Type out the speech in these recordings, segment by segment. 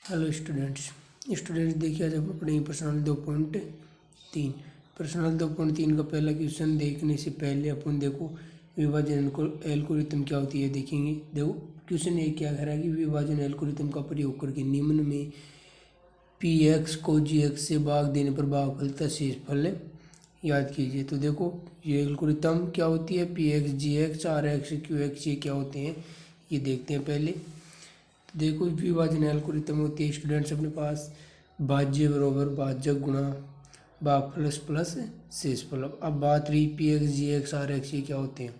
Hello students देखिए आज हम पढ़ेंगे प्रश्नावली 2.3। प्रश्नावली 2.3 का पहला क्वेश्चन देखने से पहले अपन देखो विभाजन एल्गोरिथम क्या होती है देखेंगे। देखो क्वेश्चन ये क्या कह रहा है कि विभाजन एल्गोरिथम का प्रयोग करके निम्न में पी एक्स को जी एक्स से भाग देने पर भागफल तथा शेषफल याद कीजिए। तो देखो ये एल्गोरिथम क्या होती है, P X G X R X Q X ये क्या होते हैं ये देखते हैं पहले। देखो विभाजन एल्गोरिथम होती है स्टूडेंट्स अपने पास भाज्य बराबर भाजक गुणा भाग प्लस प्लस शेषफल। अब बात रही P X G X R X ये क्या होते हैं।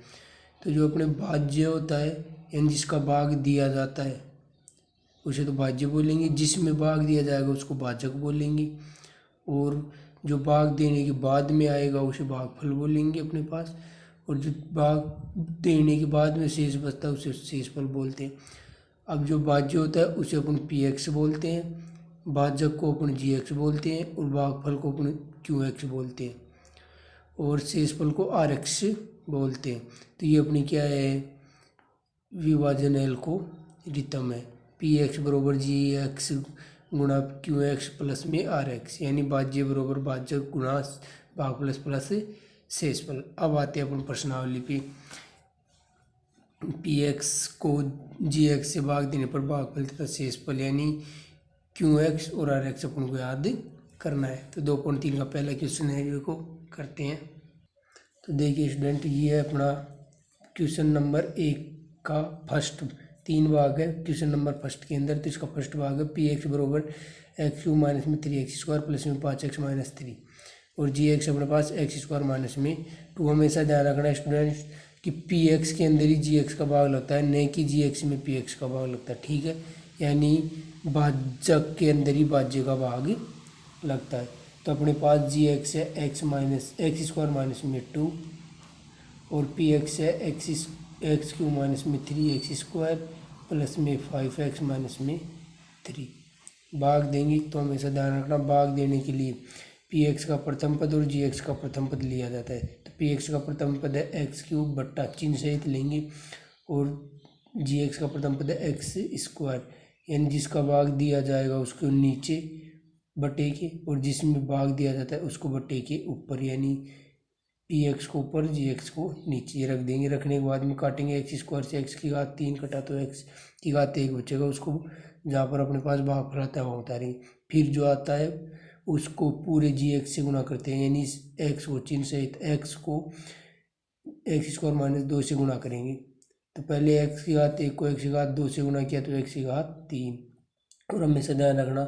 तो जो अपने भाज्य होता है यानी जिसका भाग दिया जाता है उसे तो भाज्य बोलेंगे, जिसमें भाग दिया जाएगा उसको भाजक बोलेंगे, और जो भाग देने के बाद में आएगा उसे भागफल बोलेंगे अपने पास, और जो भाग देने के बाद में शेष बचता है उसे शेषफल बोलते हैं। अब जो भाज्य होता है उसे अपन पी एक्स बोलते हैं, भाजक को अपन जी एक्स बोलते हैं, और भागफल को अपन क्यू एक्स बोलते हैं, और शेषफल को आर एक्स बोलते हैं। तो ये अपनी क्या है, विभाजन एल्गोरिथम है। पी एक्स बरोबर जी एक्स गुणा क्यू एक्स प्लस में आर एक्स, यानी भाज्य बरोबर भाजक गुणा भाग प्लस प्लस शेषफल। अब आते हैं अपन प्रश्नावली पे। पी एक्स को जी एक्स से भाग देने पर भागफल तथा शेषफल यानी क्यू एक्स और आर एक्स अपन को याद करना है। तो 2.3 का पहला क्वेश्चन है जो को करते हैं। तो देखिए स्टूडेंट ये है अपना क्वेश्चन नंबर 1 का फर्स्ट, 3 भाग है क्वेश्चन नंबर फर्स्ट के अंदर। तो इसका फर्स्ट भाग है पी एक्स बरोबर एक्स क्यू माइनस में 3x² प्लस में 5x माइनस 3, और जी एक्स अपने पास x² माइनस में 2। हमेशा ध्यान रखना है स्टूडेंट्स कि पी एक्स के अंदर ही जी एक्स का भाग लगता है, नहीं कि जी एक्स में पी एक्स का भाग लगता है, ठीक है। यानी भाजक के अंदर ही भाज्य का भाग लगता है। तो अपने पास जी एक्स है x² माइनस में 2, और पी एक्स है एक्स क्यू माइनस में 3x² प्लस में 5x माइनस में 3। भाग देंगे तो हमेशा ध्यान रखना भाग देने के लिए पी एक्स का प्रथम पद और जी एक्स का प्रथम पद लिया जाता है। तो पी एक्स का प्रथम पद है x³ बट्टा चिन्ह सहित लेंगे, और जी एक्स का प्रथम पद है x², यानी जिसका भाग दिया जाएगा उसको नीचे बटे के, और जिसमें भाग दिया जाता है उसको बटे के ऊपर, यानी पी एक्स को ऊपर जी एक्स को नीचे रख देंगे। रखने के बाद में काटेंगे x² से x की घात 3 कटा तो x की घात 1 बचेगा, उसको जहाँ पर अपने पास भागफल आता है वहाँ उतारेंगे। फिर जो आता है उसको पूरे जी एक्स से गुणा करते हैं, यानी x को चिन्ह सहित x को x² माइनस 2 से गुणा करेंगे। तो पहले x की घात 1 को x की घात 2 से गुणा किया तो x की घात 3, और हमेशा ध्यान रखना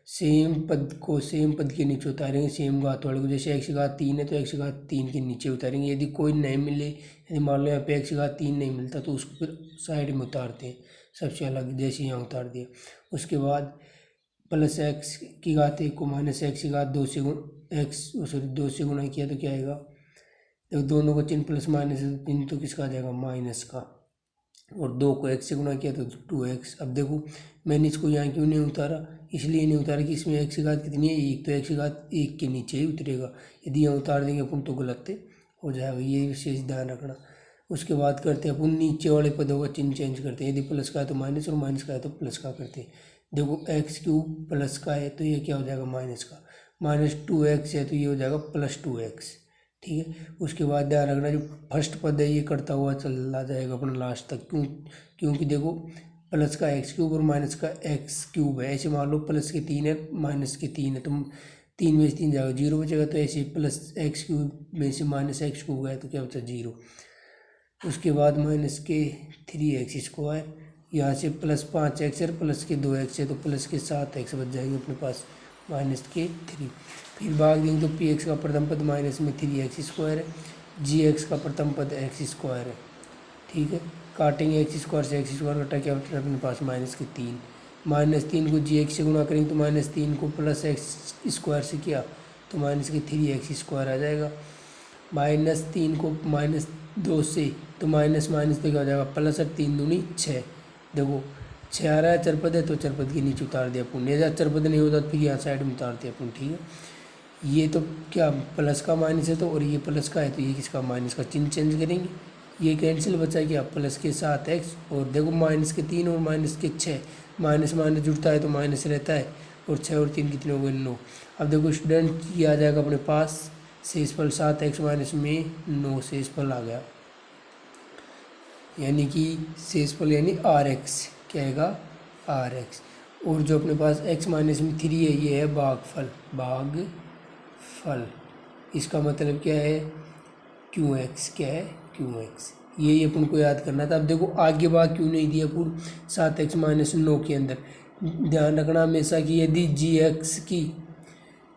सेम पद को सेम पद के नीचे उतारेंगे सेम घात वाले को। जैसे x की घात 3 है तो x की घात 3 के नीचे उतारेंगे। यदि कोई नहीं मिले, यदि मान लो यहाँ पे x की घात 3 नहीं मिलता तो उसको फिर साइड में उतारते हैं सबसे अलग, जैसे यहाँ उतार दिया। उसके बाद प्लस x की घात 1 को माइनस x की घात 2 से दो से गुणा किया तो क्या आएगा, तो दोनों का चिन्ह प्लस माइनस है, चिन्ह तो किसका आ जाएगा माइनस का, और 2 को x से गुणा किया तो 2x। अब देखो मैंने इसको यहाँ क्यों नहीं उतारा, इसलिए नहीं उतारा कि इसमें x की घात कितनी है 1, तो x की घात 1 के नीचे ही उतरेगा। यदि यहाँ उतार देंगे अपन तो गलत हो जाएगा, ये विशेष ध्यान रखना। उसके बाद करते हैं अपन नीचे वाले पदों का चिन्ह चेंज करते हैं। यदि प्लस का है तो माइनस, और माइनस का है तो प्लस का करते हैं। देखो x³ प्लस का है तो ये क्या हो जाएगा माइनस का, माइनस 2x है तो ये हो जाएगा प्लस 2x, ठीक है। उसके बाद ध्यान रखना जो फर्स्ट पद है ये करता हुआ चला जाएगा अपना लास्ट तक, क्योंकि देखो प्लस का x³ और माइनस का x³ है। ऐसे मान लो प्लस के 3 है माइनस के 3 है तो 3 में से 3 जाएगा 0 बचेगा। तो ऐसे प्लस x³ में से माइनस x³ गया तो क्या बचा 0। उसके बाद माइनस के 3x², यहाँ से प्लस 5x है प्लस के 2x है तो प्लस के 7x बच जाएंगे अपने पास माइनस के 3। फिर भाग देंगे तो पी एक्स का प्रथम पद माइनस में 3x² है, जी एक्स का प्रथम पद x² है, ठीक है। काटेंगे x² से x² कटा क्या बचा अपने पास माइनस के 3, -3 को जी एक्स से गुणा करेंगे तो -3 को प्लस x² से किया तो माइनस के 3x² आ जाएगा। -3 को -2 से तो माइनस माइनस तो क्या हो जाएगा प्लस, और 3 दूनी 6। देखो 6 आ रहा है चरपद है तो चरपद के नीचे उतार दिया अपन, यदि चरपद नहीं होता तो फिर यहाँ साइड में उतारते अपन, ठीक है। ये तो क्या प्लस का माइनस है तो, और ये प्लस का है तो ये किसका माइनस का चिन्ह चेंज करेंगे, ये कैंसिल बचा क्या प्लस के 7x, और देखो माइनस के 3 और माइनस के 6 माइनस माइनस जुड़ता है तो माइनस रहता है, और 6 और 3 कितने हो गए 9। अब देखो स्टूडेंट ये आ जाएगा अपने पास शेषफल 7x माइनस में 9 शेषफल आ गया, यानी कि शेषफल यानी RX क्या आएगा RX। और जो अपने पास x माइनस में 3 है ये है भागफल। इसका मतलब क्या है QX, क्या है QX। ये अपन को याद करना था। अब देखो आगे भाग क्यों नहीं दिया पूर्ण 7x माइनस 9 के अंदर। ध्यान रखना हमेशा कि यदि GX की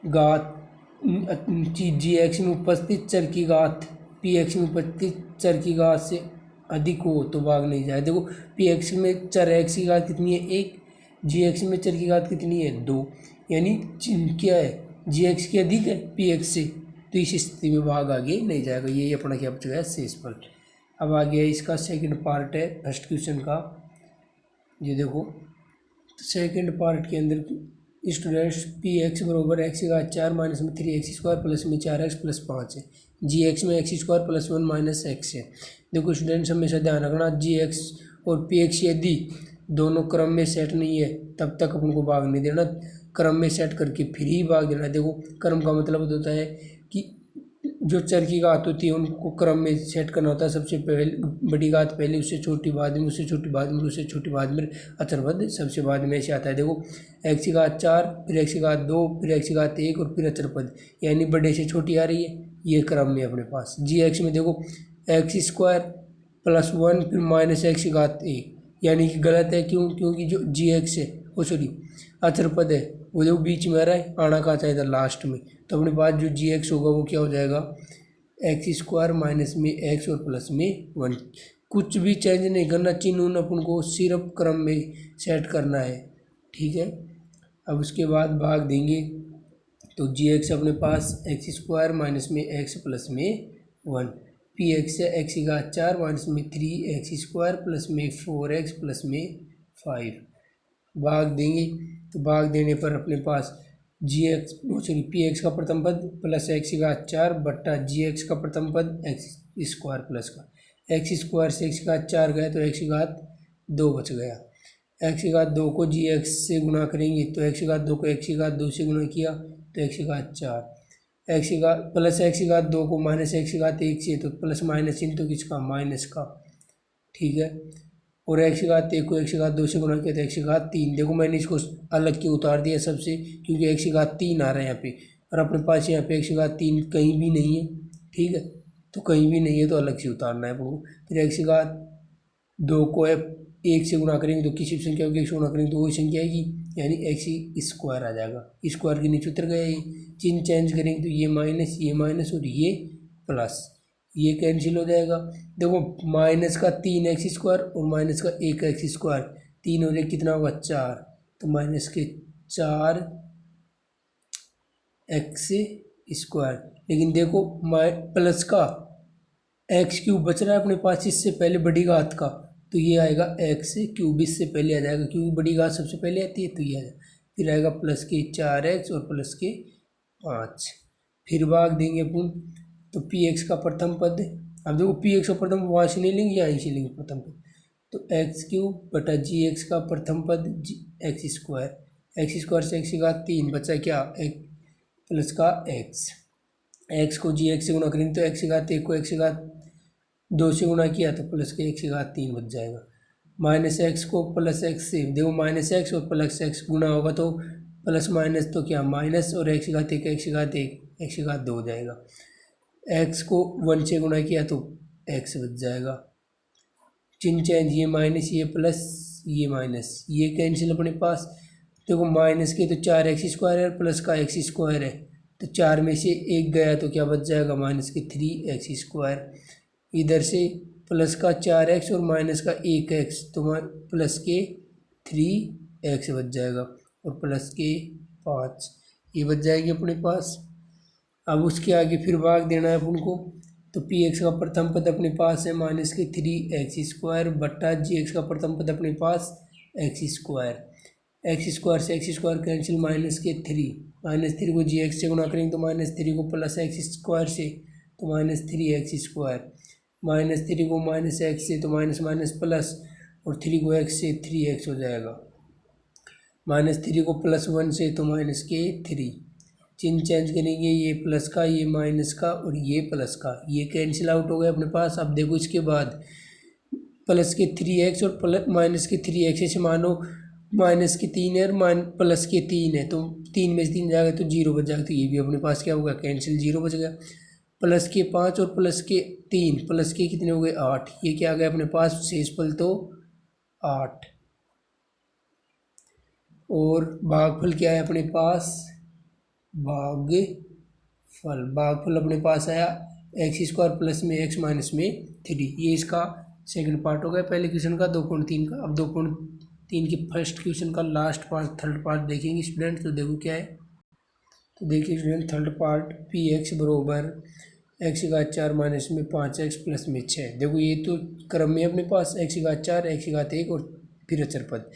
घात GX में उपस्थित चर की घात PX में उपस्थित चर की घात से अधिक हो तो भाग नहीं जाए। देखो PX में चर x की घात कितनी है 1, GX में चर की घात कितनी है 2, यानी क्या है GX की अधिक है PX से, तो इस स्थिति में भाग आगे नहीं जाएगा। यही अपना क्या बच गया शेषफल। अब आ गया इसका सेकंड पार्ट है फर्स्ट क्वेश्चन का। ये देखो सेकंड पार्ट के अंदर स्टूडेंट्स PX बराबर x की घात 4 माइनस में 3x स्क्वायर प्लस में 4x प्लस 5 है। GX में x square plus 1 minus x है। देखो स्टूडेंट्स हमेशा ध्यान रखना GX और PX यदि दोनों क्रम में सेट नहीं है तब तक अपन को भाग नहीं देना, क्रम में सेट करके फिर ही भाग देना। देखो क्रम का मतलब होता है कि जो चर की घात होती है उनको क्रम में सेट करना होता है। सबसे पहले बड़ी घात पहले, उससे छोटी बाद में, उससे छोटी बाद में, उससे छोटी बाद में, अचरपद सबसे बाद में ऐसे आता है। देखो x की घात 4, फिर x की घात 2, फिर x की घात 1 और फिर अचरपद, यानी बड़े से छोटी आ रही है। ये क्रम में अपने पास GX में देखो x स्क्वायर प्लस 1 फिर माइनस x की घात 1, यानी कि गलत है। क्यों? क्योंकि जो GX है वो सॉरी अचरपद है वो देखो बीच में आ रहा है, आना कहाँ चाहिए था लास्ट में। तो अपने पास जो GX होगा वो क्या हो जाएगा x स्क्वायर माइनस में x और प्लस में 1। कुछ भी चेंज नहीं करना, चिन्ह अपन को सिर्फ क्रम में सेट करना है, ठीक है। अब उसके बाद भाग देंगे तो GX अपने पास x स्क्वायर माइनस में x प्लस में 1, PX है x की घात 4 माइनस में 3x स्क्वायर प्लस में 4x प्लस में 5। भाग देंगे तो भाग देने पर अपने पास PX का प्रथम पद प्लस x की घात 4 बट्टा GX का प्रथम पद x स्क्वायर प्लस का x स्क्वायर से x की घात 4 गया तो x की घात 2 बच गया। x की घात 2 को GX से गुणा करेंगे तो x की घात 2 को x की घात 2 से गुणा किया तो x की घात 4, x की घात प्लस x की घात 2 को माइनस x की घात 1 से, तो प्लस माइनस चिन्ह तो किसका माइनस का, ठीक है। और x की घात 1 को x की घात 2 से गुणा किया तो x की घात 3। देखो मैंने इसको अलग क्यों उतार दिया सबसे, क्योंकि x की घात 3 आ रहा है यहाँ पे, और अपने पास यहाँ पे x की घात 3 कहीं भी नहीं है, ठीक है। तो कहीं भी नहीं है तो अलग से उतारना है आपको। फिर x की घात 2 को 1 से गुणा करेंगे तो किसी भी संख्या को 1 से गुणा करेंगे तो वही संख्या आएगी, यानी x स्क्वायर आ जाएगा। स्क्वायर के नीचे उतर गया, ये चिन्ह चेंज करेंगे तो ये माइनस और ये प्लस, ये कैंसिल हो जाएगा। देखो माइनस का 3x स्क्वायर और माइनस का 1x स्क्वायर, 3 और 1 कितना होगा 4, तो माइनस के 4x स्क्वायर। लेकिन देखो प्लस का एक्स क्यूब बच रहा है अपने पास इससे पहले बड़ी घात का, तो ये आएगा एक्स क्यूब इससे पहले आ जाएगा क्योंकि बड़ी घात सबसे पहले आती है, तो ये आएगा। फिर आएगा प्लस के 4x और प्लस के 5। फिर भाग देंगे अपन तो px का प्रथम पद, अब देखो px का प्रथम वहाँ से नहीं लेंगे यहाँ से लेंगे प्रथम पद, तो एक्स क्यूब बटा gx का प्रथम पद एक्स स्क्वायर से x की घात 3 बचा क्या एक प्लस का x को gx से गुणा करेंगे तो x की घात 1 को x की घात 2 से गुणा किया तो प्लस के 1 की घात 3 बच जाएगा। माइनस एक्स को प्लस एक्स से, देखो माइनस एक्स और प्लस एक्स गुणा होगा तो प्लस माइनस तो क्या माइनस, और एक्स की घात 1 एक्स की घात 1 एक्स की घात 2 हो जाएगा। एक्स को 1 से गुणा किया तो एक्स बच जाएगा। चिन्ह चेंज, ये माइनस ये प्लस ये माइनस, ये कैंसिल अपने पास। देखो माइनस के तो 4x स्क्वायर है प्लस का x स्क्वायर है, तो 4 में से 1 गया तो क्या बच जाएगा माइनस के 3x स्क्वायर। इधर से प्लस का 4x और माइनस का 1x तो प्लस के 3x बच जाएगा और प्लस के 5 ये बच जाएगी अपने पास। अब उसके आगे फिर भाग देना है अपन को, तो px का प्रथम पद अपने पास है माइनस के 3x स्क्वायर बट्टा gx का प्रथम पद अपने पास x स्क्वायर से x स्क्वायर कैंसिल माइनस के 3 को gx से गुणा करेंगे तो माइनस 3 को प्लस x स्क्वायर से तो माइनस 3x स्क्वायर, माइनस 3 को माइनस x से तो माइनस माइनस प्लस, और 3 को x से 3x हो जाएगा। -3 को +1 से तो -3, चिन्ह चेंज करेंगे, ये प्लस का, ये माइनस का और ये प्लस का, ये कैंसिल आउट हो गया अपने पास। अब देखो इसके बाद +3x और -3x, ऐसे मानो -3 है और +3 है, तो 3 में से 3 जाएगा तो 0 बच जाएगा, तो ये भी अपने पास क्या होगा, कैंसिल, 0 बच गया। +5 और +3, प्लस के कितने हो गए, 8, ये क्या आ गया अपने पास, शेषफल तो 8। और भागफल क्या है अपने पास, भागफल अपने पास आया x² प्लस में x माइनस में 3, ये इसका सेकंड पार्ट हो गया पहले क्वेश्चन का 2.3 का। अब 2.3 के फर्स्ट क्वेश्चन का लास्ट पार्ट, थर्ड पार्ट देखेंगे स्टूडेंट। तो देखो क्या है, तो देखिए स्टूडेंट थर्ड पार्ट, px बरोबर x⁴ माइनस में 5x प्लस में 6। देखो ये तो क्रम में अपने पास x⁴ x⁴ और फिर अचर पद,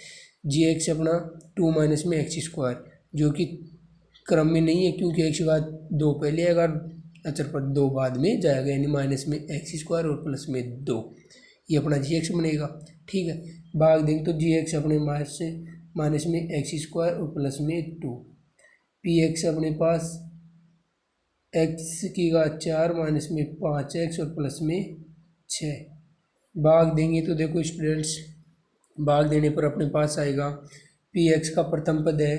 gx अपना 2 माइनस में x², जो कि क्रम में नहीं है क्योंकि x⁴ पहले आएगा, अचर पद 2 बाद में जाएगा, यानी माइनस में x² और प्लस में 2, ये अपना gx बनेगा। ठीक है, भाग देंगे तो gx अपने माइनस में x² और प्लस में 2, px अपने पास x⁴ माइनस में 5x और प्लस में 6। भाग देंगे तो देखो स्टूडेंट्स, भाग देने पर अपने पास आएगा px का प्रथम पद है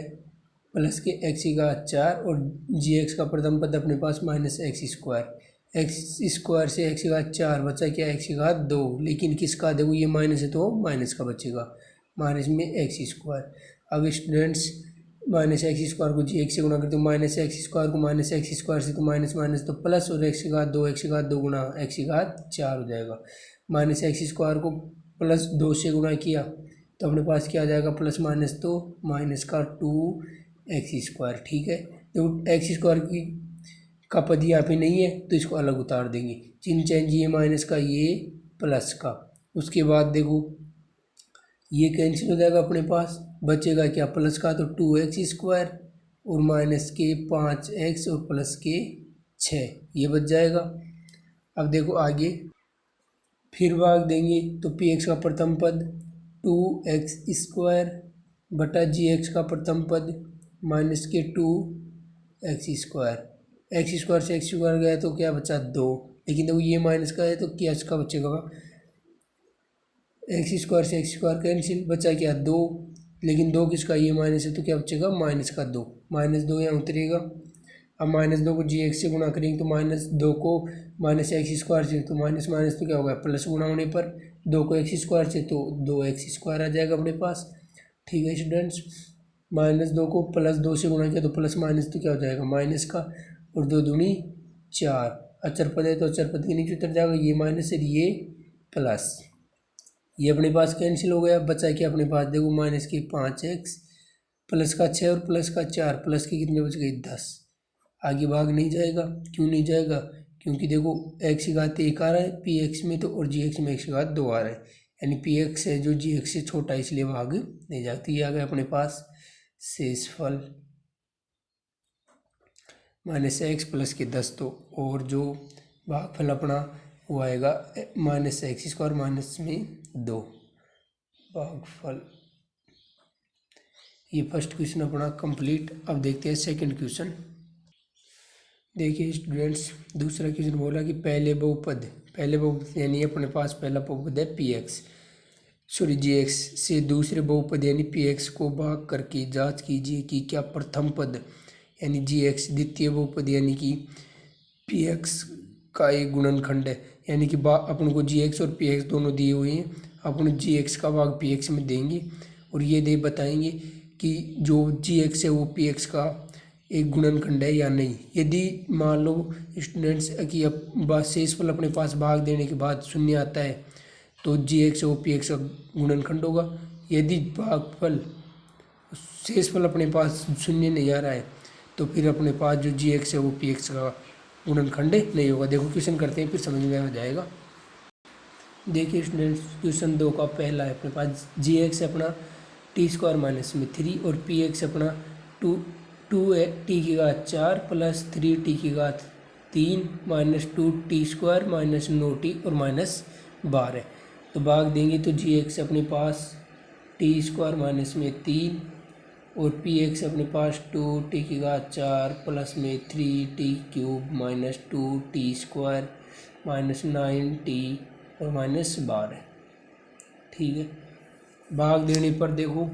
प्लस के x⁴ और gx का प्रथम पद अपने पास -x², x² से x⁴ बचा क्या, x², लेकिन किसका, देखो ये माइनस है तो माइनस का बचेगा, माइनस में x²। अब स्टूडेंट्स -x² को gx से गुणा करते हो, -x² को -x² से तो माइनस माइनस तो प्लस, और x⁴ गुणा x⁴ हो जाएगा। -x² को +2 से गुणा किया तो अपने पास क्या आ जाएगा, प्लस माइनस तो माइनस का 2x²। ठीक है, तो x² की का पद यहाँ पे नहीं है तो इसको अलग उतार देंगे, चिन्ह चेंज, ये माइनस का, ये प्लस का। उसके बाद देखो ये कैंसिल हो जाएगा, अपने पास बचेगा क्या, प्लस का तो 2x² और माइनस के 5x और प्लस के 6, ये बच जाएगा। अब देखो आगे फिर भाग देंगे तो px का प्रथम पद 2x² बटा gx का प्रथम पद माइनस के 2x², x² से x² गया तो क्या बचा, 2, लेकिन देखो ये माइनस का है तो क्या इसका बचेगा, x² से x² कैंसिल, बचा क्या, 2, लेकिन 2 किसका, ये माइनस है तो क्या बचेगा, माइनस का 2, -2 यहाँ उतरेगा। अब -2 को gx से गुणा करेंगे तो -2 को -x² से तो माइनस माइनस तो क्या होगा, प्लस गुणा होने पर 2 को x² से तो 2x² आ जाएगा अपने पास। ठीक है स्टूडेंट्स, -2 को +2 से गुणा किया तो प्लस माइनस तो क्या हो जाएगा, माइनस का, और 2 दूनी 4, अचर पद है तो अचर पद के नीचे उतर जाएगा, ये माइनस है ये प्लस, ये अपने पास कैंसिल हो गया। बचा क्या अपने पास, देखो माइनस के 5x प्लस का 6 और प्लस का 4, प्लस के कितने बच गए, 10। आगे भाग नहीं जाएगा, क्यों नहीं जाएगा, क्योंकि देखो x⁴ आ रहा है px में तो, और gx में x⁴ आ रहा है, यानी px है जो gx से छोटा है, इसलिए भाग नहीं जाती। ये आ गया अपने पास शेषफल -x प्लस के 10, तो और जो भागफल अपना वो आएगा -x² माइनस में 2 भागफल। ये फर्स्ट क्वेश्चन अपना कंप्लीट। अब देखते हैं सेकंड क्वेश्चन। देखिए स्टूडेंट्स, दूसरा क्वेश्चन बोला कि पहले बहुपद यानी अपने पास पहला बहुपद है gx से दूसरे बहुपद यानी px को भाग करके जांच कीजिए कि क्या प्रथम पद यानी gx द्वितीय बहुपद यानी कि px का एक गुणनखंड है, यानी कि अपन को gx और px दोनों दिए हुए हैं, अपन gx का भाग px में देंगे और ये बताएंगे कि जो gx है वो px का एक गुणनखंड है या नहीं। यदि मान लो स्टूडेंट्स कि अब शेषफल अपने पास भाग देने के बाद शून्य आता है तो gx है वो px का गुणनखंड होगा। यदि भागफल शेषफल अपने पास शून्य नहीं आ रहा है तो फिर अपने पास जो gx है वो px का गुणनखंड नहीं होगा। देखो क्वेश्चन करते हैं फिर समझ में आ जाएगा। देखिए स्टूडेंट्स, क्वेश्चन 2 का पहला है अपने पास gx अपना t² माइनस में 3 और px अपना 2t⁴ plus 3t⁴ minus 2t² minus 9t और -12। तो भाग देंगे तो gx अपने पास t² माइनस में 3 और पी एक्स अपने पास 2t⁴ प्लस में 3t³ minus 2t² minus 9t और माइनस 12। ठीक है, भाग देने पर देखो,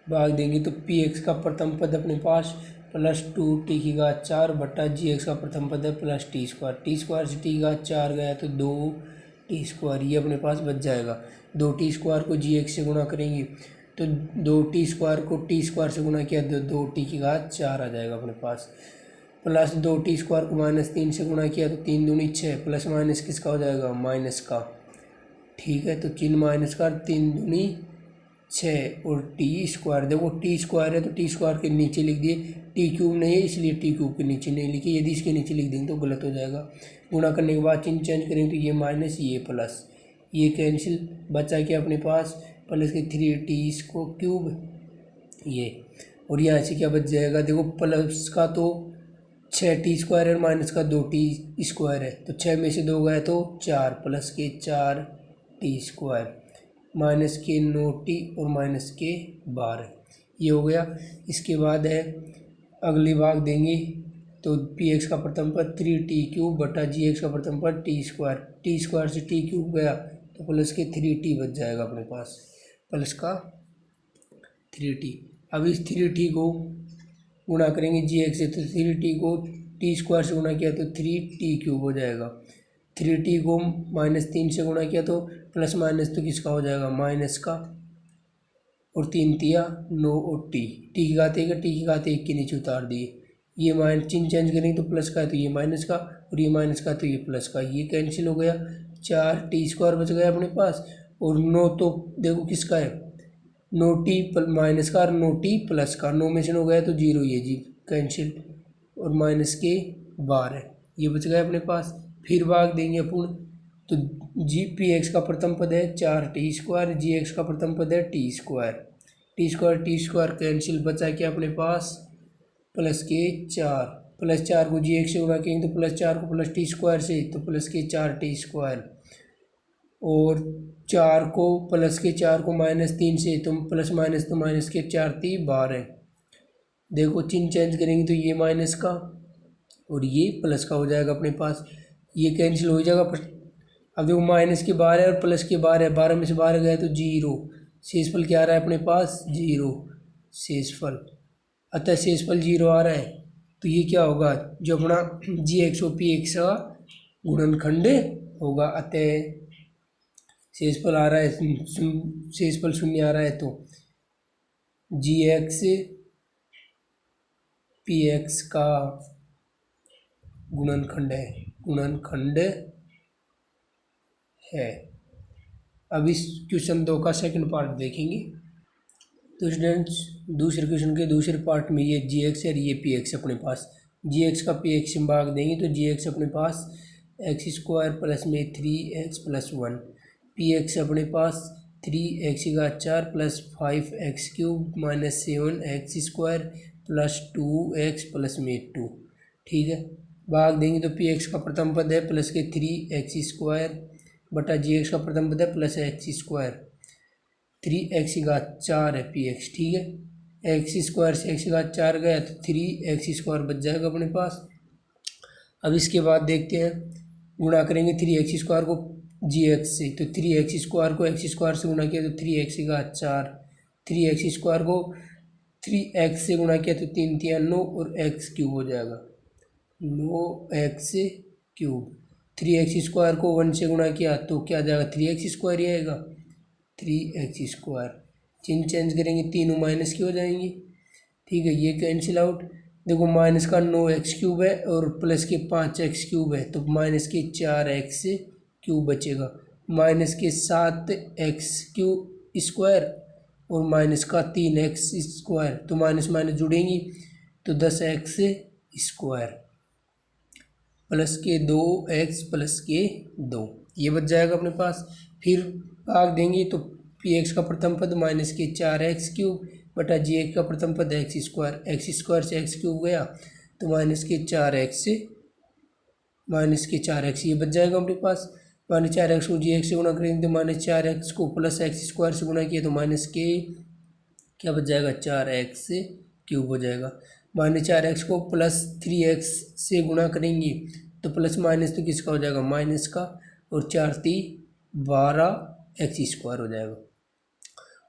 भाग देंगे तो पी एक्स का प्रथम पद अपने पास प्लस 2t⁴ बटा जी एक्स का प्रथम पद है प्लस t²। t² से t⁴ गया तो 2t², ये अपने पास बच जाएगा। 2t² को जी एक्स से गुणा करेंगे तो 2t² को t² से गुणा किया तो 2t⁴ आ जाएगा अपने पास। प्लस 2t² को -3 से गुणा किया तो 3 दूनी 6, प्लस माइनस किसका हो जाएगा, माइनस का। ठीक है, तो चिन्ह माइनस का, 3 दूनी 6 और t², देखो t² है तो t² के नीचे लिख दिए, t³ नहीं है इसलिए t³ के नीचे नहीं लिखी, यदि इसके नीचे लिख देंगे तो गलत हो जाएगा। गुणा करने के बाद चिन्ह चेंज करेंगे तो ये माइनस ये प्लस, ये कैंसिल, बचा क्या अपने पास प्लस के 3t³ ये, और यहाँ से क्या बच जाएगा, देखो प्लस का तो 6t² है, माइनस का 2t² है, तो 6 में से 2 गए तो 4, प्लस के 4t², माइनस के 9t और माइनस के 12, ये हो गया। इसके बाद है अगली भाग देंगे तो पी एक्स का प्रथम पद 3t³ बटा जी एक्स का प्रथम पद t² से t³ गया तो प्लस के 3t बच जाएगा अपने पास, प्लस का 3t। अब इस 3t को गुणा करेंगे जी एक्स से तो 3t को t² से गुणा किया तो 3t³ हो जाएगा। 3t को -3 से गुणा किया तो प्लस माइनस तो किसका हो जाएगा, माइनस का, और 3 तिया 9 और टी की घात 1 है, टी की घात 1 के नीचे उतार दिए, ये माइनस चिन्ह चेंज करेंगे तो प्लस का है तो ये माइनस का, और ये माइनस का तो ये प्लस का, ये कैंसिल हो गया। 4t² बच गया अपने पास, और 9 तो देखो किसका है, 9t माइनस का और 9t प्लस का, 9 में से 9 गया तो 0, ये जी कैंसिल, और माइनस के 12 ये बच गया अपने पास। फिर भाग देंगे अपन तो जी पी एक्स का प्रथम पद है 4t², जी एक्स का प्रथम पद है t² कैंसिल, बचा क्या अपने पास प्लस के 4, प्लस 4 को जी एक्स से गुणा करेंगे तो प्लस 4 को प्लस t² से तो प्लस के 4t², और 4 को प्लस के 4 को -3 से तो प्लस माइनस तो माइनस के 4t 12, देखो चिन्ह चेंज करेंगे तो ये माइनस का और ये प्लस का हो जाएगा अपने पास, ये कैंसिल हो जाएगा। अब देखो माइनस के 12 और प्लस के 12, 12 में से 12 गए तो 0, शेषफल क्या आ रहा है अपने पास 0 शेषफल, अतः शेषफल 0 आ रहा है, तो ये क्या होगा, जो अपना जी एक्स ओ पी एक्स का गुणनखंड होगा, अतः शेषफल आ रहा है, शेषफल 0 आ रहा है तो जी एक्स पी एक्स का गुणनखंड है। अब इस क्वेश्चन 2 का सेकंड पार्ट देखेंगे। तो स्टूडेंट्स दूसरे क्वेश्चन के दूसरे पार्ट में ये जी एक्स और ये पी एक्स अपने पास, जी एक्स का पी एक्स में भाग देंगे तो जी एक्स अपने पास x² प्लस में 3x + 1, पी एक्स अपने पास 3x⁴ plus 5x³ minus 7x² plus 2x plus में 2। ठीक है, भाग देंगे तो पी एक्स का प्रथम पद है प्लस के 3x² बटा जी एक्स का प्रथम पद है प्लस x², 3x⁴ है पी एक्स। ठीक है, x² से x⁴ गया तो 3x² बच जाएगा अपने पास। अब इसके बाद देखते हैं, गुणा करेंगे 3x² को जी एक्स से तो 3x² को x² से गुणा किया तो 3x⁴, 3x² को 3x से गुणा किया तो 3 तिया 9 और x³ हो जाएगा 9x³। 3x² को 1 से गुणा किया तो क्या जाएगा 3x² ही आएगा, 3x², चिन्ह चेंज करेंगे, तीनों माइनस की हो जाएंगी। ठीक है, ये कैंसिल आउट, देखो माइनस का 9x³ है और प्लस के 5x³ है तो माइनस के 4x³ बचेगा, माइनस के 7x² और माइनस का 3x² तो माइनस माइनस जुड़ेंगी तो 10x² प्लस के 2x प्लस के 2, ये बच जाएगा अपने पास। फिर भाग देंगे तो पी एक्स का प्रथम पद माइनस के 4x³ बटा जी एक्स का प्रथम पद x² से x³ गया तो माइनस के 4x ये बच जाएगा अपने पास। -4x को जी एक्स से गुणा करेंगे तो -4x को प्लस x² से गुणा किया तो -4x क्या बच जाएगा, 4x क्यूब हो जाएगा। -4x को +3x से गुणा करेंगे तो प्लस माइनस तो किसका हो जाएगा, माइनस का, और 4×3 = 12x² हो जाएगा।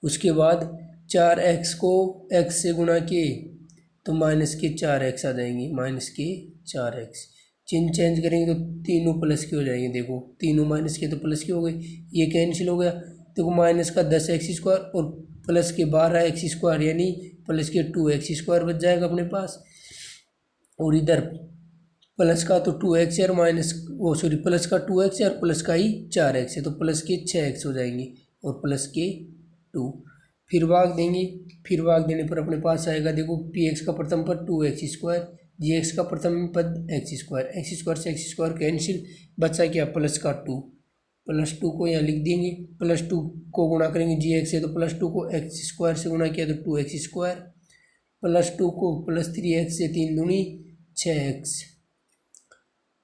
उसके बाद 4x को x से गुणा किए तो -4x आ जाएंगे, -4x। चिन्ह चेंज करेंगे तो तीनों प्लस के हो जाएंगे। देखो तीनों माइनस के तो प्लस के हो गए, ये कैंसिल हो गया। देखो -10x² और प्लस के 12x² यानी प्लस के 2x² बच जाएगा अपने पास। और इधर प्लस का तो 2x है और प्लस का 2x है और प्लस का ही 4x है, तो प्लस के 6x हो जाएंगे और प्लस के 2। फिर भाग देंगे, फिर भाग देने पर अपने पास आएगा, देखो px का प्रथम पद 2x², gx का प्रथम पद x², x² से x² कैंसिल, बचा क्या, प्लस का 2। +2 को यहाँ लिख देंगे, +2 को गुणा करेंगे gx से तो +2 को x² से गुणा किया तो 2x², +2 को +3x से 3 दूनी 6x,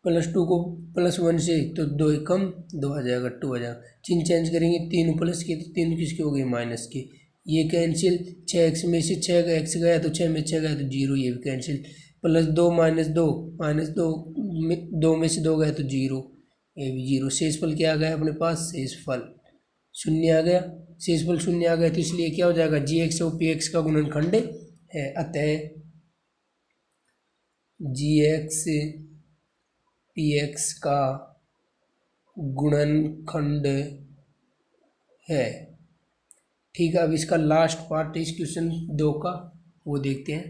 +2 को +1 से तो 2 कम 2 आ जाएगा, 2 आ जाएगा। चिन्ह चेंज करेंगे, तीनों प्लस के तो तीनों किसके हो गए, माइनस के। ये कैंसिल, 6x में से 6 का x गया तो 6 में 6 गया तो 0, ये भी कैंसिल। +2 -2 -2 में से 2 गया तो 0, ये भी 0। शेषफल क्या आ गया अपने पास, शेषफल 0 आ गया। शेषफल 0 आ गया तो इसलिए क्या हो जाएगा, gx और px का गुणनखंड है, अतः gx px का गुणनखंड है। ठीक है, अब इसका लास्ट पार्ट इस क्वेश्चन 2 का वो देखते हैं।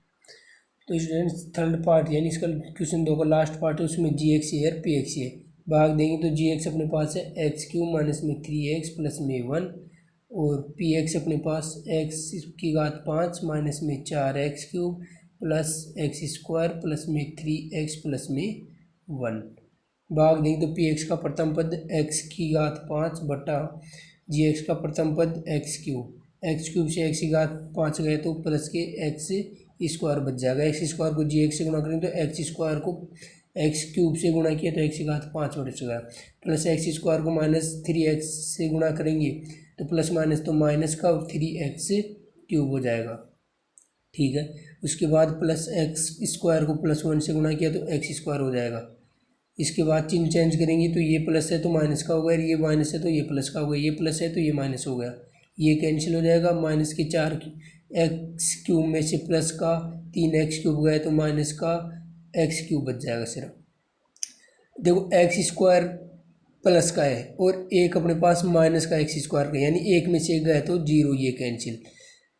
तो स्टूडेंट्स थर्ड पार्ट यानी इसका क्वेश्चन 2 का लास्ट पार्ट है, उसमें gx है और px है। भाग देंगे तो gx अपने पास है x³ - 3x + 1 और px अपने पास x⁵ - 4x³ + x² + 3x + 1। भाग देंगे तो px का प्रथम पद x⁵ बटा gx का प्रथम पद x³ से x⁵ गए तो प्लस के x² बच जाएगा। x² को gx से गुणा करेंगे तो x² को x³ से गुणा किया तो x⁵ बच जाएगा, प्लस x² को -3x से गुणा करेंगे तो प्लस माइनस तो माइनस का और 3x³ हो जाएगा। ठीक है, उसके बाद प्लस x² को +1 से गुणा किया तो x² हो जाएगा। इसके बाद चिन्ह चेंज करेंगे तो ये प्लस है तो माइनस का हो गया, ये माइनस है तो ये प्लस का हो गया, ये प्लस है तो ये माइनस हो गया, ये कैंसिल हो जाएगा। -4x³ में से प्लस का 3x³ गया तो माइनस का x³ बच जाएगा सिर्फ। देखो x² प्लस का है और एक अपने पास माइनस का x² का, यानी एक में से एक गया तो 0, ये कैंसिल।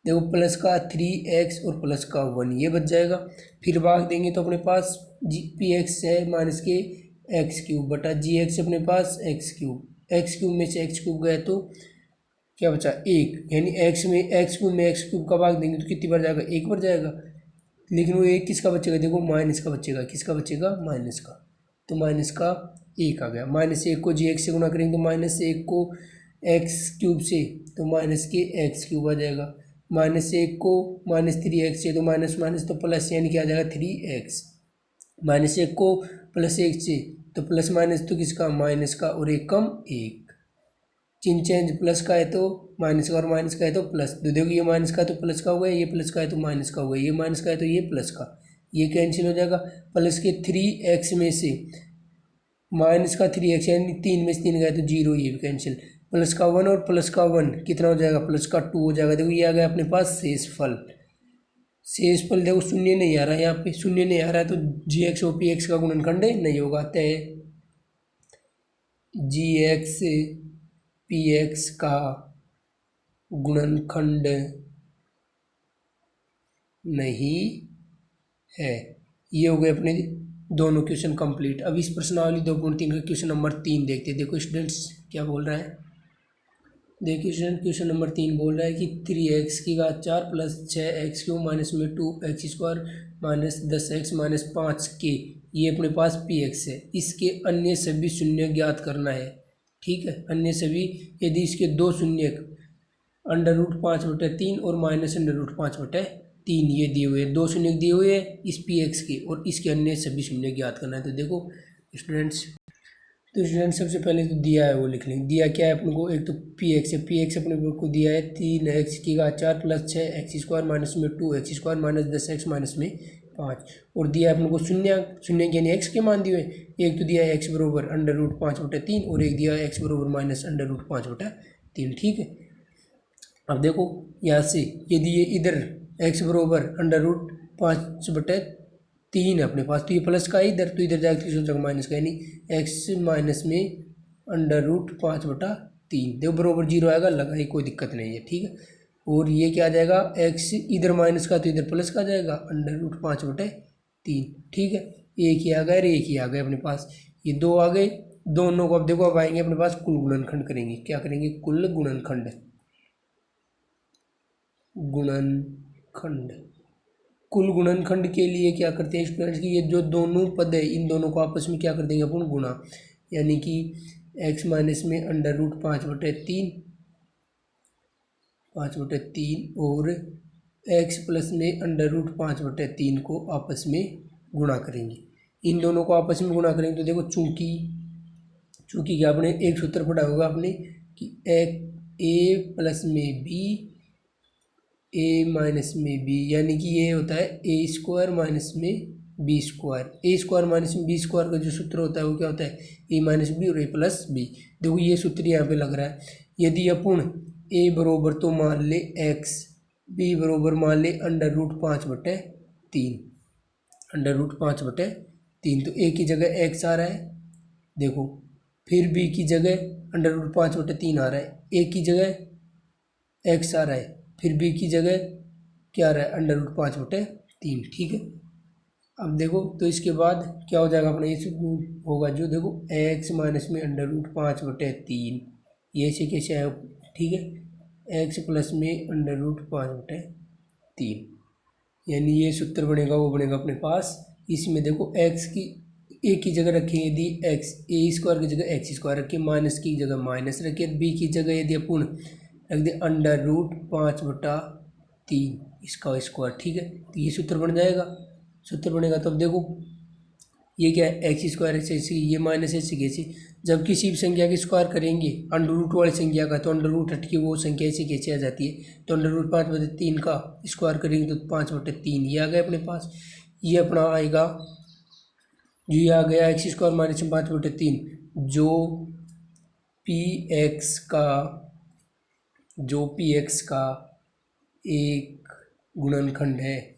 देखो प्लस का 3x और प्लस का 1 ये बच जाएगा। फिर भाग देंगे तो अपने पास px है माइनस के x³ बटा gx अपने पास x³ में से x³ गया तो क्या बचा, 1, यानी x³ में x³ का भाग देंगे तो कितनी बार जाएगा, 1 बार जाएगा। लेकिन वो 1 किसका बचेगा, देखो माइनस का बचेगा, किसका बचेगा, माइनस का, तो माइनस का 1 आ गया। -1 को gx से गुणा करेंगे तो -1 को x³ से तो माइनस के x³ आ जाएगा। -1 को -3x से तो माइनस माइनस तो प्लस, यानी क्या आ जाएगा 3x। -1 को +1 से तो प्लस माइनस तो किसका, माइनस का, और 1 कम 1। चिन्ह चेंज, प्लस का है तो माइनस का और माइनस का है तो प्लस। तो देखो ये माइनस का तो प्लस का हो गया, ये प्लस का है तो माइनस का हो गया, ये माइनस का है तो ये प्लस का, ये कैंसिल हो जाएगा। प्लस के 3x में से माइनस का 3x यानी 3 में से 3 गया तो 0, ये भी कैंसिल। प्लस का 1 और प्लस का 1 कितना हो जाएगा, प्लस का 2 हो जाएगा। देखो ये आ गया अपने पास शेषफल। शेषफल देखो शून्य नहीं आ रहा है, यहाँ पे शून्य नहीं आ रहा है तो gx और px का गुणनखंड नहीं होगा, अतः gx px का गुणनखंड नहीं है। ये हो गए अपने दोनों क्वेश्चन कंप्लीट। अब इस प्रश्नावली 2.3 का क्वेश्चन नंबर 3 देखते हैं। देखो स्टूडेंट्स क्या बोल रहा है, देखिए स्टूडेंट क्वेश्चन नंबर 3 बोल रहा है कि 3x⁴ + 6x³ - 2x² - 10x - 5k ये अपने पास px है। इसके अन्य सभी शून्य ज्ञात करना है। ठीक है, अन्य सभी, यदि इसके दो शून्य √5/3 और -√5/3 ये दिए हुए हैं, दो शून्य दिए हुए हैं इस px के, और इसके अन्य सभी शून्य ज्ञात करना है। तो देखो स्टूडेंट्स तो स्टूडेंट सबसे पहले तो दिया है वो लिख लेंगे। दिया क्या है अपने को, एक तो पी एक्स है, पी एक्स अपने को दिया है 3x⁴ प्लस 6x² माइनस में 2x² माइनस 10x माइनस में 5, और दिया है अपने को शून्य, शून्य यानी एक्स के मान दिए हुए। एक तो दिया है x बरोबर √5/3 और एक दिया है x बरोबर माइनस √5/3, ठीक है। अब देखो यहाँ से यदि ये इधर x बरोबर √5/3 है अपने पास, तो ये प्लस का है इधर, तो इधर जाकर किसी जगह माइनस का, यानी x माइनस में √5/3, देखो बरोबर 0 आएगा, लगाई कोई दिक्कत नहीं है, ठीक है। और ये क्या आ जाएगा, x इधर माइनस का तो इधर प्लस का आ जाएगा √5/3, ठीक है। एक ही आ गया और एक ही आ गया अपने पास, ये दो आ गए। दोनों को अब देखो अब आएंगे अपने पास कुल गुणनखंड करेंगे। क्या करेंगे, कुल गुणनखंड, गुणनखंड। कुल गुणनखंड के लिए क्या करते हैं स्टूडेंट्स की, ये जो दोनों पद है इन दोनों को आपस में क्या कर देंगे अपन, गुणा, यानी कि x माइनस में √5/3 और x प्लस में √5/3 को आपस में गुणा करेंगे। इन दोनों को आपस में गुणा करेंगे तो देखो चूंकि क्या आपने एक सूत्र पढ़ा होगा आपने कि a प्लस में b a माइनस में b, यानी कि ये होता है a² माइनस में b²। a² माइनस में b² का जो सूत्र होता है वो क्या होता है, a माइनस बी और a प्लस बी। देखो ये सूत्र यहाँ पे लग रहा है। यदि अपन a बरोबर तो मान ले x, b बरोबर मान ले √5/3, तो a की जगह x आ रहा है, देखो, फिर b की जगह √5/3 आ रहा है, a की जगह x आ रहा है, फिर b की जगह क्या आ रहा है, √5/3, ठीक है। अब देखो तो इसके बाद क्या हो जाएगा अपना, ये होगा जो देखो x माइनस में √5/3, ये से कैसे आया, ठीक है, x प्लस में √5/3, यानी ये सूत्र बनेगा वो बनेगा अपने पास। इसमें देखो x की a की जगह रखेंगे यदि x, a² की जगह x² रखें, माइनस की जगह माइनस रखें, b की जगह यदि अपन रख दे √5/3 इसका स्क्वायर, ठीक है। तो ये सूत्र बन जाएगा, सूत्र बनेगा। तो अब देखो ये क्या है, x² ऐसे, ये माइनस ऐसे कैसे, जब किसी भी संख्या की स्क्वायर करेंगे अंडर रूट वाली संख्या का, तो अंडर रूट हट के वो संख्या ऐसे कैसे आ जाती है, तो √5/3 का स्क्वायर करेंगे तो 5/3 ये आ गया अपने पास। ये अपना आएगा, ये आ गया x² माइनस 5/3, जो px का एक गुणनखंड है,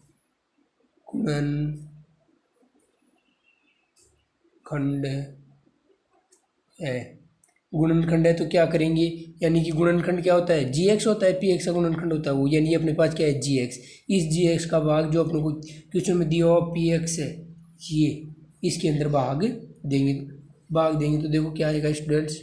गुणनखंड है तो क्या करेंगे, यानी कि गुणनखंड क्या होता है, gx होता है, px का गुणनखंड होता है वो, यानी अपने पास क्या है gx, इस gx का भाग जो अपने को क्वेश्चन में दिया हुआ px है, ये इसके अंदर भाग देंगे, तो देखो क्या आएगा स्टूडेंट्स,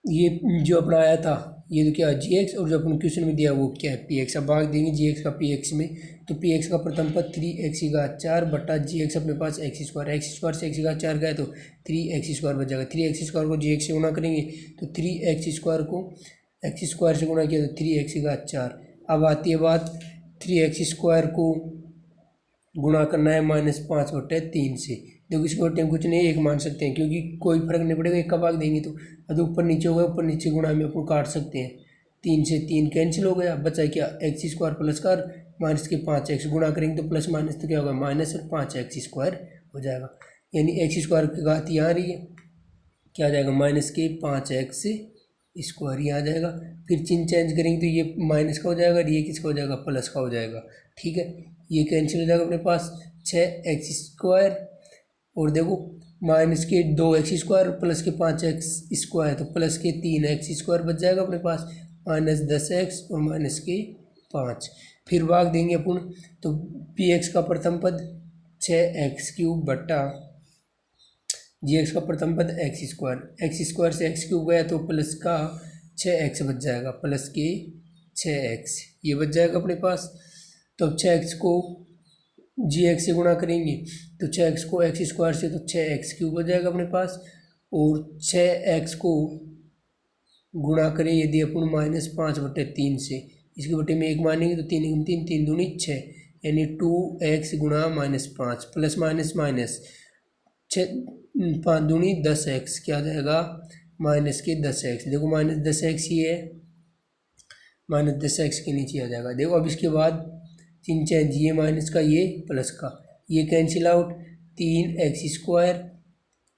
ये जो अपना आया था ये तो क्या है gx, और जो अपन क्वेश्चन में दिया वो क्या है px। अब भाग देंगे gx का px में, तो px का प्रथम पद 3x⁴ बटा gx अपने पास x² से x⁴ गया तो 3x² बच जाएगा। 3x² को gx से गुणा करेंगे तो 3x² को x² से गुणा किया तो 3x⁴। अब आती है बात 3x² को गुणा करना है -5/3 से, देखो इसके बटे हम कुछ नहीं एक मान सकते हैं क्योंकि कोई फर्क नहीं पड़ेगा, एक का भाग देंगे तो अब ऊपर नीचे होगा, ऊपर नीचे गुणा में अपन काट सकते हैं, 3 से 3 कैंसिल हो गया, बचा क्या x² प्लस का माइनस के 5x गुणा करेंगे तो प्लस माइनस तो क्या होगा माइनस और 5x² हो जाएगा, यानी x² की घात यहाँ आ रही है, क्या आ जाएगा माइनस के 5x² ये आ जाएगा। फिर चिन्ह चेंज करेंगे तो ये माइनस का हो जाएगा और ये किसका हो जाएगा प्लस का हो जाएगा, ठीक है। ये कैंसिल हो जाएगा अपने पास 6x² और देखो माइनस के 2x² प्लस के 5x² तो प्लस के 3x² बच जाएगा अपने पास, -10x और माइनस के 5। फिर भाग देंगे अपन तो px का प्रथम पद 6x³ बटा gx का प्रथम पद x² से x³ गया तो प्लस का 6x बच जाएगा, प्लस के 6x ये बच जाएगा अपने पास। तो अब 6x को gx से गुणा करेंगे तो 6x को x² से तो 6x³ हो जाएगा अपने पास, और 6x को गुणा करें यदि अपन -5/3 से, इसके बटे में 1 मानेंगे तो 3 × 3 3 दूनी 6, यानी 2x गुणा -5 प्लस माइनस माइनस 5 दूनी 10x क्या आ जाएगा माइनस के 10x। देखो माइनस 10x ये है, माइनस 10x के नीचे आ जाएगा। देखो अब इसके बाद चिन्ह चेंज, ये माइनस का ये प्लस का, ये कैंसिल आउट, 3x²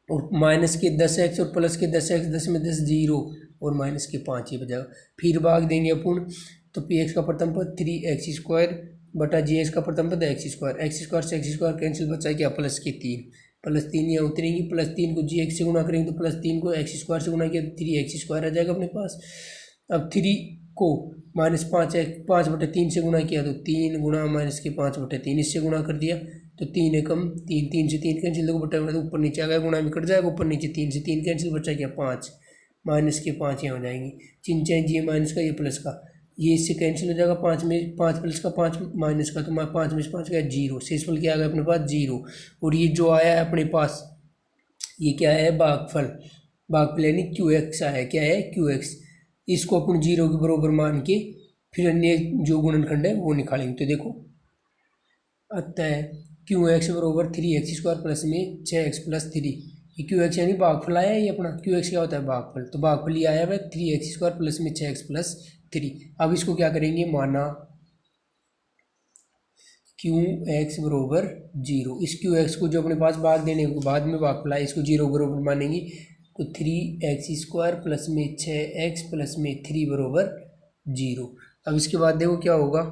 और माइनस के 10x और प्लस के 10x, 10 में 10 0 और माइनस के 5 ये बचेगा। फिर भाग देंगे अपन, तो px का प्रथम पद 3x² बटा gx का प्रथम पद x², x² से x² कैंसिल बचा क्या प्लस के 3, प्लस 3 यहाँ उतरेंगी, प्लस 3 को gx से गुणा करेंगे तो प्लस 3 को x² से गुणा किया तो 3x² आ जाएगा अपने पास। अब 3 को माइनस 5/3 से गुणा किया तो 3 गुणा माइनस के 5/3 इससे गुणा कर दिया तो 3 एकम 3, 3 से 3 कैंसिल, देखो बटा तो ऊपर नीचे आ गया, गुणा में कट जाएगा, ऊपर नीचे 3 से 3 कैंसिल, बचा क्या 5, माइनस के 5 यहाँ हो जाएंगी। चिन्ह चेंज, ये माइनस का ये प्लस का, ये इससे कैंसिल हो जाएगा, 5 में 5 प्लस का 5 माइनस का, तो 5 में से 5 क्या 0, शेषफल क्या आ गया अपने पास 0। और ये जो आया है अपने पास ये क्या है भागफल, भागफल यानी QX आया, क्या है QX। इसको अपन 0 के बराबर मान के फिर अन्य जो गुणनखंड है वो निकालेंगे। तो देखो अतः QX बराबर 3x² प्लस में 6x प्लस 3, ये QX यानी भागफल आया है, ये अपना QX क्या होता है भागफल, तो भागफल ये आया है 3x² प्लस में 6x प्लस 3। अब इसको क्या करेंगे माना QX बराबर 0, इस QX को जो अपने पास भाग देने के बाद में भागफल आया इसको 0 बराबर मानेंगे तो 3x² प्लस में 6x प्लस में 3 बराबर 0। अब इसके बाद देखो क्या होगा,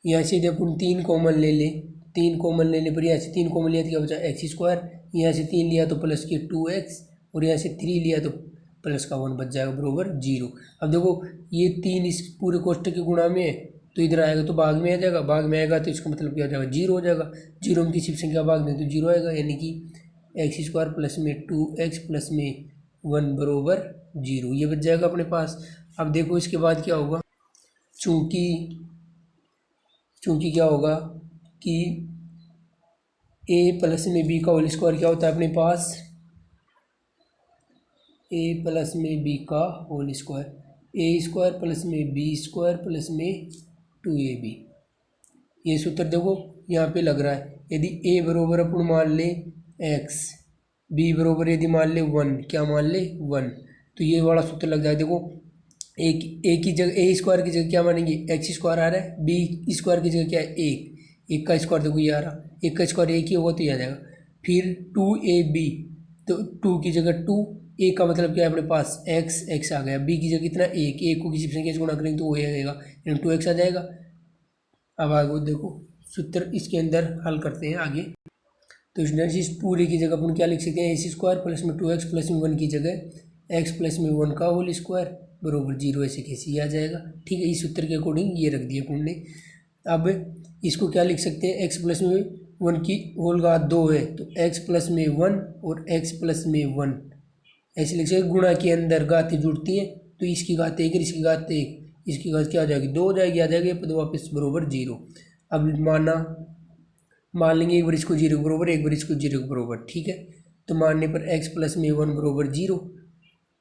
यहाँ से जब अपन 3 कॉमन ले लें, 3 कॉमन लेने पर यहाँ से 3 कॉमन लिया तो क्या बचा x², यहाँ से 3 लिया तो प्लस के 2x और यहाँ से 3 लिया तो प्लस का 1 बच जाएगा बराबर 0। अब देखो ये 3 इस पूरे कोष्ठक के गुणा में है तो इधर आएगा तो भाग में आ जाएगा, भाग में आएगा तो इसका मतलब क्या हो जाएगा 0 हो जाएगा, 0 में किसी संख्या भाग दें तो 0 आएगा, यानी कि x² प्लस में 2x प्लस में 1 बराबर 0 ये बच जाएगा अपने पास। अब देखो इसके बाद क्या होगा, चूँकि क्या होगा कि a प्लस में b का होल स्क्वायर क्या होता है अपने पास, a प्लस में b का होल स्क्वायर, a² प्लस में b² प्लस में 2ab, ये सूत्र देखो यहाँ पे लग रहा है। यदि a बराबर अपन मान ले x, b बराबर यदि मान ले 1, क्या मान ले 1, तो ये वाला सूत्र लग जाए। देखो एक की जगह a² की जगह क्या मानेंगे x² आ रहा है, b² की जगह क्या है 1 का स्क्वायर, देखो ये आ रहा, 1 का स्क्वायर 1 ही होगा तो ये आ जाएगा। फिर 2ab, तो 2 की जगह 2, a का मतलब क्या है अपने पास x आ गया, b की जगह कितना 1 को किसी संख्या से गुणा करेंगे तो वो आएगा, यानी 2x आ जाएगा। अब आगे देखो सूत्र इसके अंदर हल करते हैं आगे, तो इस पूरे की जगह अपन क्या लिख सकते हैं x² प्लस में 2x प्लस में 1 की जगह x प्लस में 1 का होल स्क्वायर बराबर 0, ऐसे कैसे ही आ जाएगा। ठीक है, इस सूत्र के अकॉर्डिंग ये रख दिया अपन ने। अब इसको क्या लिख सकते हैं, x प्लस में 1 की होल घात 2 है तो x प्लस में 1 और x प्लस में 1 ऐसे लिख सकते, गुणा के अंदर घातें जुड़ती हैं तो इसकी घात 1 और इसकी घात 1, इसकी घात क्या आ जाएगी 2 हो जाएगी, आ जाएगी पद वापस बराबर 0। अब मान लेंगे एक बार इसको 0 के बराबर, एक बार इसको 0 के बराबर, ठीक है। तो मानने पर x प्लस में 1 बराबर 0,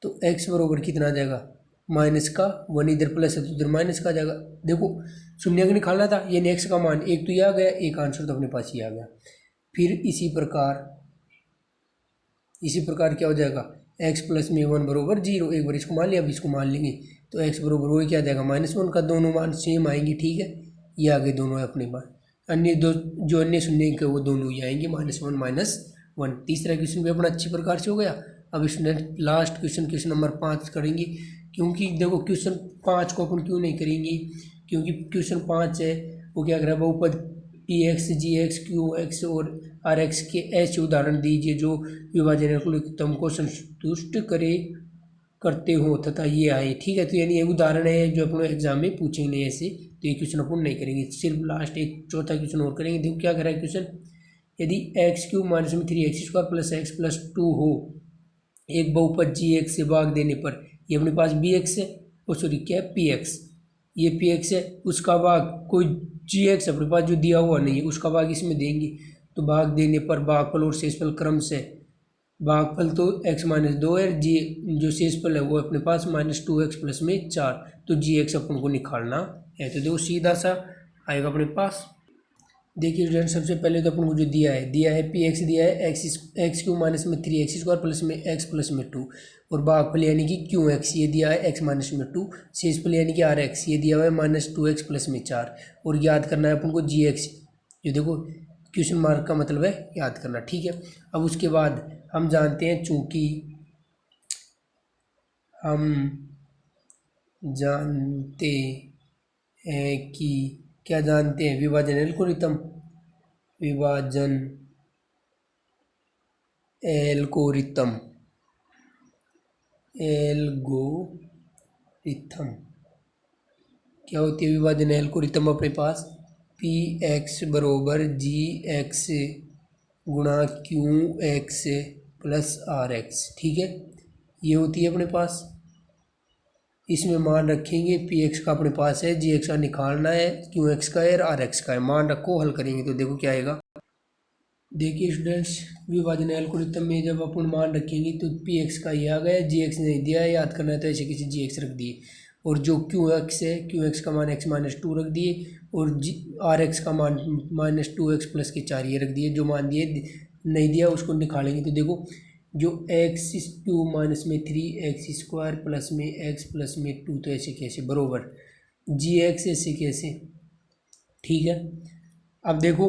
तो x बराबर कितना आ जाएगा माइनस का 1, इधर प्लस है तो इधर माइनस का आ जाएगा। देखो शून्य का निकालना था, यानी x का मान 1 तो ये आ गया, एक आंसर तो अपने पास ही आ गया। फिर इसी प्रकार क्या हो जाएगा x प्लस में 1 बराबर 0, एक बार इसको मान लिया, अब इसको मान लेंगे तो x बराबर वही क्या आ जाएगा -1 का, दोनों मान सेम आएंगे, ठीक है। ये आगे दोनों है अपने पास, अन्य दो जो अन्य शून्य के वो दोनों ही आएंगे -1 -1। तीसरा क्वेश्चन भी अपना अच्छी प्रकार से हो गया। अब स्टूडेंट लास्ट क्वेश्चन नंबर 5 करेंगे, क्योंकि देखो क्वेश्चन 5 को अपन क्यों नहीं करेंगे, क्योंकि क्वेश्चन 5 है वो क्या कर रहा है, बहुपद px gx qx और rx के ऐसे उदाहरण दीजिए जो विभाजन उत्तम को संतुष्ट करते हो तथा ये आए, ठीक है। तो यानी ये उदाहरण है जो अपन एग्जाम में पूछेंगे ऐसे, तो ये क्वेश्चन अपन नहीं करेंगे, सिर्फ लास्ट एक चौथा क्वेश्चन और करेंगे। देखो क्या कर रहा है क्वेश्चन, यदि x³ माइनस में 3x² प्लस x प्लस 2 हो, एक बहुपद gx से भाग देने पर, ये अपने पास bx है और सॉरी क्या है px, ये px है, उसका भाग कोई gx अपने पास जो दिया हुआ नहीं है उसका भाग इसमें देंगे, तो भाग देने पर भागफल और शेषफल क्रम से, भागफल तो x - 2 है, जी जो शेषफल है वो अपने पास -2x प्लस में 4, तो gx अपन को निकालना है। तो देखो सीधा सा आएगा अपने पास देखिए स्टूडेंट, सबसे पहले तो अपन को जो दिया है पी एक्स दिया है एक्स क्यू माइनस में 3x² प्लस में एक्स प्लस में 2, और भागफल यानी कि क्यू एक्स ये दिया है एक्स माइनस में 2, शेषफल यानी कि आर एक्स ये दिया हुआ है -2x प्लस में 4, और याद करना है अपन को जी एक्स, जो देखो क्वेश्चन मार्क का मतलब है याद करना, ठीक है। अब उसके बाद हम जानते हैं, चूँकि हम जानते हैं कि क्या जानते हैं, विभाजन एल्गोरिथम, विभाजन एल्गोरिथम एल्गोरिथम क्या होती है विभाजन एल्गोरिथम अपने पास, पी एक्स बरोबर जी एक्स गुणा Q X plus R X, ठीक है, ये होती है अपने पास। इसमें मान रखेंगे पी एक्स का अपने पास है, जी एक्स का निकालना है, क्यू एक्स का है और आर एक्स का है, मान रखो, हल करेंगे तो देखो क्या आएगा। देखिए स्टूडेंट्स, विभाजन एल्गोरिथम में जब अपन मान रखेंगे तो पी एक्स का ये आ गया, जी एक्स नहीं दिया है, याद करना है तो ऐसे किसी जी एक्स रख दिए, और जो क्यू एक्स है क्यू एक्स का मान एक्स माइनस 2 रख दिए, और जी आर एक्स का मान -2x प्लस के 4 ये रख दिए, जो मान दिए नहीं दिया उसको निकालेंगे तो देखो जो एक्स क्यू माइनस में 3x² प्लस में एक्स प्लस में 2, तो ऐसे कैसे बरोबर जी एक्स ऐसे कैसे, ठीक है। अब देखो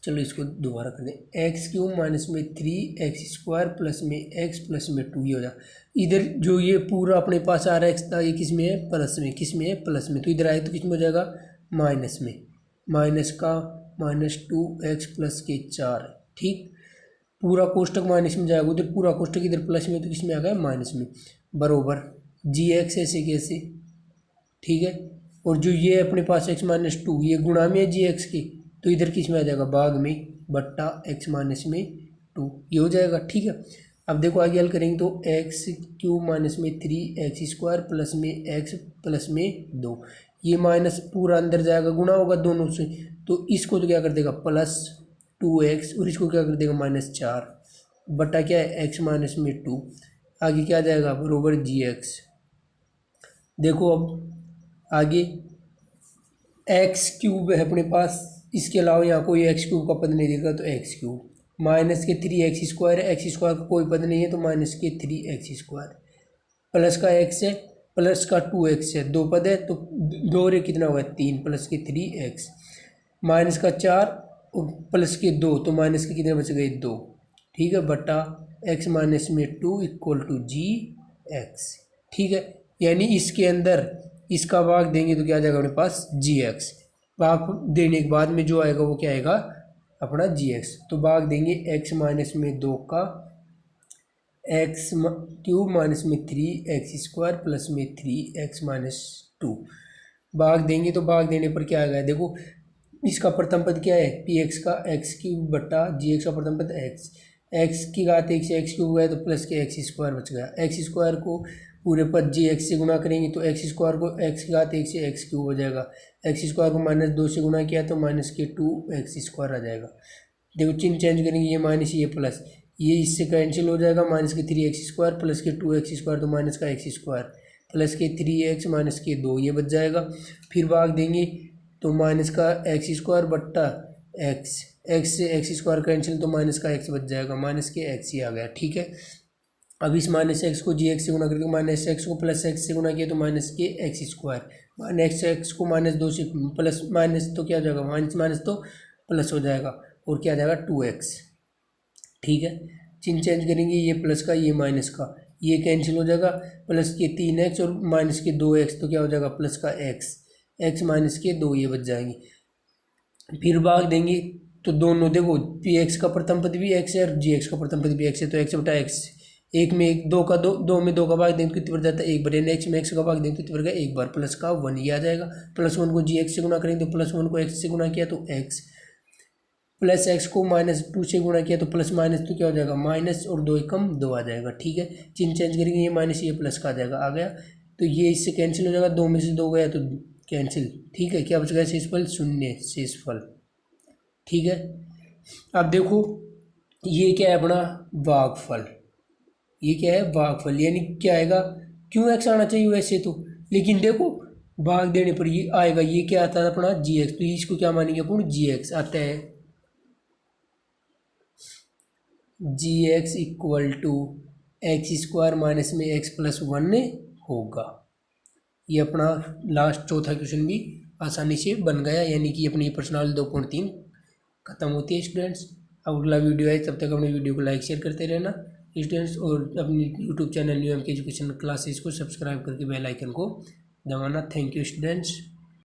चलो इसको दोबारा कर दें, एक्स³ माइनस में 3x² प्लस में एक्स प्लस में 2 ये हो जाए, इधर जो ये पूरा अपने पास आ रहा है एक्स था, ये किस में है प्लस में, किस में है प्लस में, तो इधर आए तो किस में हो जाएगा माइनस में, माइनस का -2x प्लस के 4, ठीक, पूरा कोष्टक माइनस में जाएगा, उधर पूरा कोष्टक इधर प्लस में, तो किस में आ गया माइनस में, बरोबर जी एक्स ऐसे कैसे, ठीक है, और जो ये अपने पास x-2 ये गुणा में है जी एक्स के, तो इधर किस में आ जाएगा भाग में, बट्टा x-2 ये हो जाएगा, ठीक है। अब देखो आगे हल करेंगे तो x³ माइनस में 3x² प्लस में x प्लस में 2, ये माइनस पूरा अंदर जाएगा, गुणा होगा दोनों से, तो इसको तो क्या कर देगा +2x, और इसको क्या कर देगा -4, बट्टा क्या है x-2, आगे क्या आ जाएगा बरोबर जी एक्स। देखो अब आगे x³ है अपने पास, इसके अलावा यहाँ कोई x³ का पद नहीं देगा, तो x³ माइनस के 3x² x² का कोई पद नहीं है, तो माइनस के 3x², प्लस का x है, प्लस का 2x है, दो पद है तो दो रे कितना हुआ 3, प्लस के 3x, माइनस का 4 और प्लस के 2, तो माइनस के कितने बच गए 2, ठीक है, बटा x-2 equal to ji x, ठीक है। यानी इसके अंदर इसका भाग देंगे तो क्या आ जाएगा अपने पास जी एक्स, भाग देने के बाद में जो आएगा वो क्या आएगा अपना जी एक्स, तो भाग देंगे x-2 का x³ माइनस में 3x² प्लस में 3x-2 भाग देंगे, तो भाग देने पर क्या आएगा देखो, इसका प्रथम पद क्या है पी एक्स का x³ बटा जी एक्स का प्रथम पद x की घात 1 से x³ गया तो प्लस के x² बच गया, x² को पूरे पद जी एक्स से गुणा करेंगे तो x² को x की घात 1 से x³ हो जाएगा, x² को -2 से गुणा किया तो माइनस के 2x² आ जाएगा। देखो चिन्ह चेंज करेंगे, ये माइनस ये प्लस, ये इससे कैंसिल हो जाएगा, माइनस के 3x² प्लस के 2x² तो माइनस का x² प्लस के 3x माइनस के 2 ये बच जाएगा, फिर भाग देंगे तो माइनस का x² बट्टा x, x से x² कैंसिल तो माइनस का x बच जाएगा, माइनस के x ही आ गया, ठीक है। अब इस -x को जी एक्स से गुणा करके -x को +x से गुणा किया तो माइनस के x², -x को -2 से प्लस माइनस तो क्या हो जाएगा माइनस तो प्लस हो जाएगा, और क्या आ जाएगा 2x, ठीक है। चिन्ह चेंज करेंगे, ये प्लस का ये माइनस का ये कैंसिल हो जाएगा, प्लस के 3x और माइनस के 2x तो क्या हो जाएगा प्लस का x माइनस के 2 ये बच जाएंगे, फिर भाग देंगे तो दोनों देखो पी एक्स का प्रथम पद भी x है और जी एक्स का प्रथम पद भी x है, तो x बटा x, एक में एक, दो का दो में दो का भाग देंगे तो कितने बढ़ जाता है 1 बटे, नेक्स्ट में x का भाग देंगे तो कितने बढ़ गया 1 बार, प्लस का 1 ये आ जाएगा, +1 को जी एक्स से गुणा करेंगे तो +1 को x से गुणा किया तो x, प्लस x को -2 से गुणा किया तो प्लस माइनस तो क्या हो जाएगा माइनस, और 2 एकम 2 आ जाएगा, ठीक है। चिन्ह चेंज करेंगे, ये माइनस ये प्लस का आ गया, तो ये इससे कैंसिल हो जाएगा, 2 में से 2 गया तो कैंसिल, ठीक है, क्या बच गया शेषफल 0 शेषफल, ठीक है। अब देखो ये क्या है अपना भागफल, ये क्या है भागफल, यानी क्या आएगा क्यों एक्स आना चाहिए वैसे तो, लेकिन देखो भाग देने पर ये आएगा, ये क्या आता है अपना जी एक्स, तो इसको क्या मानेंगे अपन जी एक्स आता है, g x equal to x square minus में एक्स प्लस वन होगा। ये अपना लास्ट चौथा क्वेश्चन भी आसानी से बन गया, यानी कि अपनी प्रश्नावली 2.3 खत्म होती है स्टूडेंट्स। अब अगला वीडियो है, तब तक अपने वीडियो को लाइक शेयर करते रहना स्टूडेंट्स, और अपनी यूट्यूब चैनल न्यू एम के एजुकेशन क्लासेस को सब्सक्राइब करके बेल आइकन को दबाना। Thank you students.